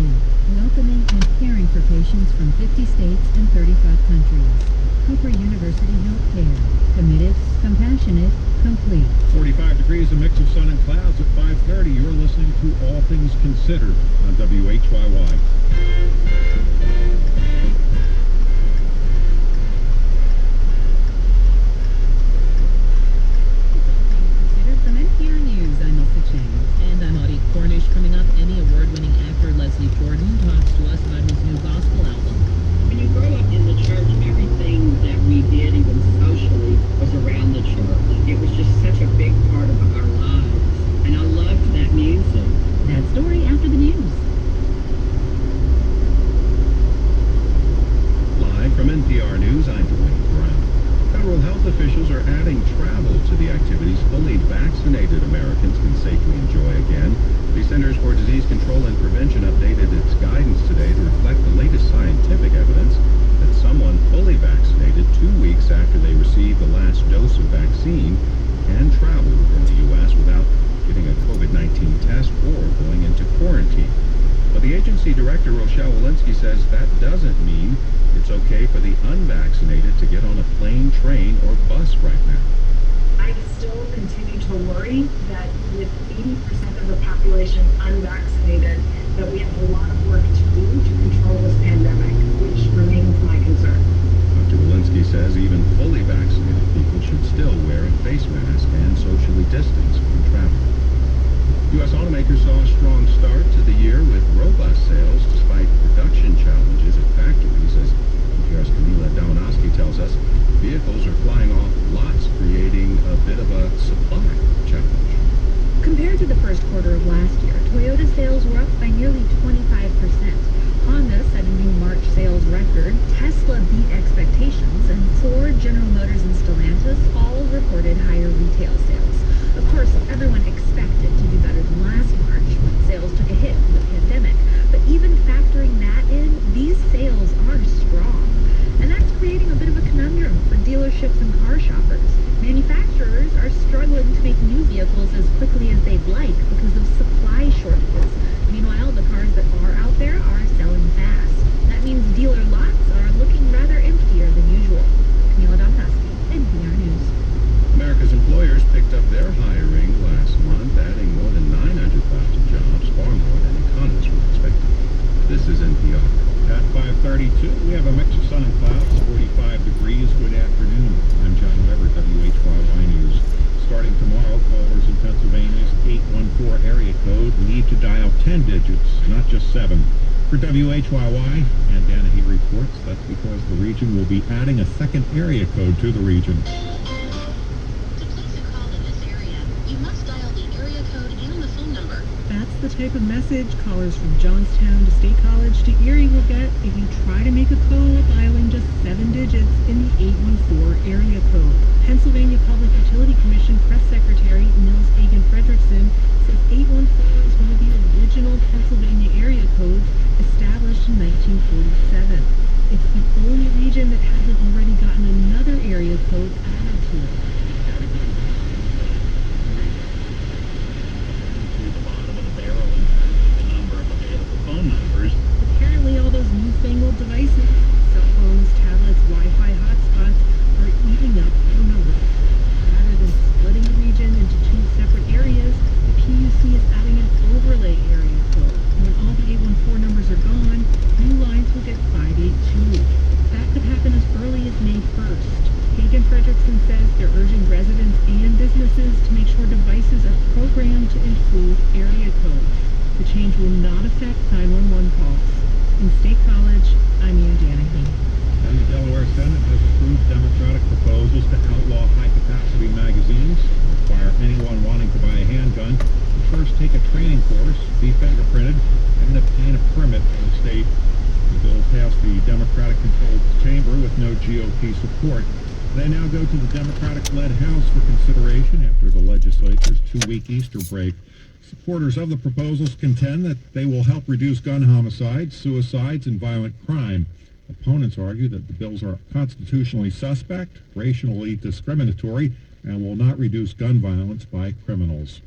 University, welcoming and caring for patients from 50 states and 35 countries. Cooper University Healthcare, committed, compassionate, complete. 45 degrees, a mix of sun and clouds at 5:30. You're listening to All Things Considered on WHYY. From NPR News, I'm Lisa Chang. And I'm Audie Cornish. Coming up, Emmy Award-winning actor Leslie Jordan talks to us about his new gospel album. When you grow up in the church, everything that we did, even socially, was around the church. It was just such a big part of our lives. And I loved that music. That story after the news. Live from NPR News, I'm Dwayne Brown. Federal health officials are adding travel to the activities fully vaccinated Americans can safely enjoy again. The Centers for Disease Control and Prevention updated its guidance today to reflect the latest scientific evidence that someone fully vaccinated 2 weeks after they received the last dose of vaccine can travel within the U.S. without getting a COVID-19 test or going into quarantine. But the agency director, Rochelle Walensky, says that doesn't mean it's okay for the unvaccinated to get on a plane, train, or bus right now. I still continue to worry that with 80% of the population unvaccinated, that we have a lot of work to do to control this pandemic, which remains my concern. Dr. Walensky says even fully vaccinated people should still wear a face mask and socially distance when traveling. U.S. automakers saw a strong start to the year with robust sales despite production challenges at factories. As NPR's Camila Dominowski tells us, vehicles are flying off lots, creating a bit of a supply challenge. Compared to the first quarter of last year, Toyota sales were up by nearly 25%. Honda set a new March sales record, Tesla beat expectations, and Ford, General Motors, and Stellantis all reported higher retail sales. Of course, everyone expected to do better than last March when sales took a hit from the pandemic. But even factoring that in, these sales are strong. And that's creating a bit of a conundrum for dealerships and car shoppers. Manufacturers are struggling to make new vehicles as quickly as they'd like because of supply shortages. Meanwhile, the cars that are out there are selling fast. That means dealer lots are looking rather emptier than usual. Camila Dominowski, NPR News. America's employers picked up their hiring last month, adding more than 900,000 jobs, far more than economists were expecting. This is NPR. At 5:32, we have a mix of sun and clouds, 45 degrees. Good afternoon. I'm John Weber, WHYY News. Starting tomorrow, callers in Pennsylvania's 814 area code need to dial 10 digits, not just 7. For WHYY, Ann Danahy reports that's because the region will be adding a second area code to the region. That's the type of message callers from Johnstown to State College to Erie will get if you try to make a call dialing just 7 digits in the 814 area code. Pennsylvania Public Utility Commission Press Secretary Nils Hagen Frederickson says 814 is one of the original Pennsylvania area codes established in 1947. It's the only region that hasn't already gotten another area code added to it. Apparently all those newfangled devices, cell phones, tablets, Wi-Fi hotspots, are eating up phone numbers. Rather than splitting the region into 2 separate areas, the PUC is adding an overlay area code. And when all the 814 numbers are gone, new lines will get 582. That could happen as early as May 1st. Hagen Frederickson says they're urging residents and businesses to make sure devices are programmed to include area codes. The change will not affect 911 calls. In State College, I'm Ann Danahy. And the Delaware Senate has approved Democratic proposals to outlaw high-capacity magazines, require anyone wanting to buy a handgun to first take a training course, be fingerprinted, and obtain a permit from the state. The bill passed the Democratic-controlled chamber with no GOP support. They now go to the Democratic-led House for consideration after the legislature's 2-week Easter break. Supporters of the proposals contend that they will help reduce gun homicides, suicides, and violent crime. Opponents argue that the bills are constitutionally suspect, racially discriminatory, and will not reduce gun violence by criminals.